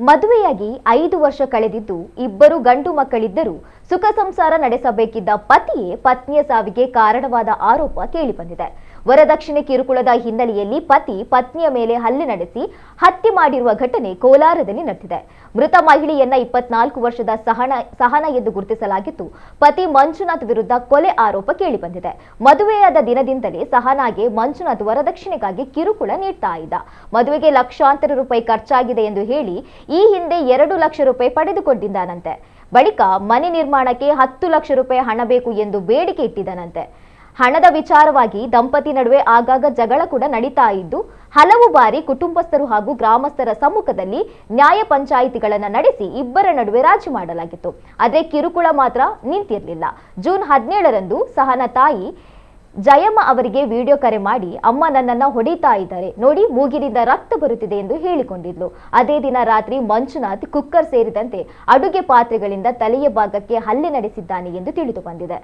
ಮದುವೆಯಾಗಿ 5 ವರ್ಷ ಕಳೆದಿದ್ದು ಇಬ್ಬರು ಗಂಡು ಮಕ್ಕಳಿದ್ದರೂ ಸುಖ ಸಂಸಾರ ನಡೆಸಬೇಕಿದ್ದ ಪತಿಯೇ ಪತ್ನಿಯ ಸಾವಿಗೆ ಕಾರಣವಾದ ಆರೋಪ ಕೇಳಿಬಂದಿದೆ. ವರದಕ್ಷಿಣೆ ಕಿರುಕುಳದ ಹಿನ್ನೆಲೆಯಲ್ಲಿ ಪತಿ ಪತ್ನಿಯ ಮೇಲೆ ಹಲ್ಲೆ ನಡೆಸಿ ಹತ್ಯೆ ಮಾಡಿರುವ ಘಟನೆ ಕೋಲಾರದಲ್ಲಿ ನಡೆದಿದೆ. ಮೃತ ಮಹಿಳೆಯನ್ನ 24 ವರ್ಷದ ಸಹನ ಎಂದು ಗುರುತಿಸಲಾಗಿದ್ದು, ಪತಿ ಮಂಜುನಾಥ್ ವಿರುದ್ಧ ಕೊಲೆ ಆರೋಪ ಕೇಳಿಬಂದಿದೆ. ಮದುವೆಯಾದ ದಿನದಿಂದಲೇ ಸಹನಾಗೆ ಮಂಜುನಾಥ್ ವರದಕ್ಷಿಣೆಗಾಗಿ ಕಿರುಕುಳ ನೀಡ್ತಾ ಇದ್ದ. ಮದುವೆಗೆ ಲಕ್ಷಾಂತರ ರೂಪಾಯಿ ಖರ್ಚಾಗಿದೆ ಎಂದು ಹೇಳಿ ಈ ಹಿಂದೆ 2 ಲಕ್ಷ ರೂಪಾಯಿ ಪಡೆದುಕೊಂಡಿದ್ದಾನಂತೆ. ಬಳಿಕ ಮನೆ ನಿರ್ಮಾಣಕ್ಕೆ 10 ಲಕ್ಷ ರೂಪಾಯಿ ಹಣ ಬೇಕು ಎಂದು ಬೇಡಿಕೆ ಇಟ್ಟಿದ್ದಾನಂತೆ. ಹಣದ ವಿಚಾರವಾಗಿ ದಂಪತಿ ನಡುವೆ ಆಗಾಗ ಜಗಳ ಕೂಡ ನಡೀತಾ ಇದ್ದು, ಹಲವು ಬಾರಿ ಕುಟುಂಬಸ್ಥರು ಹಾಗೂ ಗ್ರಾಮಸ್ಥರ ಸಮ್ಮುಖದಲ್ಲಿ ನ್ಯಾಯ ಪಂಚಾಯಿತಿಗಳನ್ನು ನಡೆಸಿ ಇಬ್ಬರ ನಡುವೆ ರಾಜಿ ಮಾಡಲಾಗಿತ್ತು. ಆದರೆ ಕಿರುಕುಳ ಮಾತ್ರ ನಿಂತಿರಲಿಲ್ಲ. ಜೂನ್ 17ರಂದು ಸಹನ ತಾಯಿ ಜಯಮ್ಮ ಅವರಿಗೆ ವಿಡಿಯೋ ಕರೆ ಮಾಡಿ, ಅಮ್ಮ ನನ್ನನ್ನ ಹೊಡಿತಾ ಇದ್ದಾರೆ ನೋಡಿ, ಮೂಗಿನಿಂದ ರಕ್ತ ಬರುತ್ತಿದೆ ಎಂದು ಹೇಳಿಕೊಂಡಿದ್ಲು. ಅದೇ ದಿನ ರಾತ್ರಿ ಮಂಜುನಾಥ್ ಕುಕ್ಕರ್ ಸೇರಿದಂತೆ ಅಡುಗೆ ಪಾತ್ರೆಗಳಿಂದ ತಲೆಯ ಭಾಗಕ್ಕೆ ಹಲ್ಲೆ ನಡೆಸಿದ್ದಾನೆ ಎಂದು ತಿಳಿದು ಬಂದಿದೆ.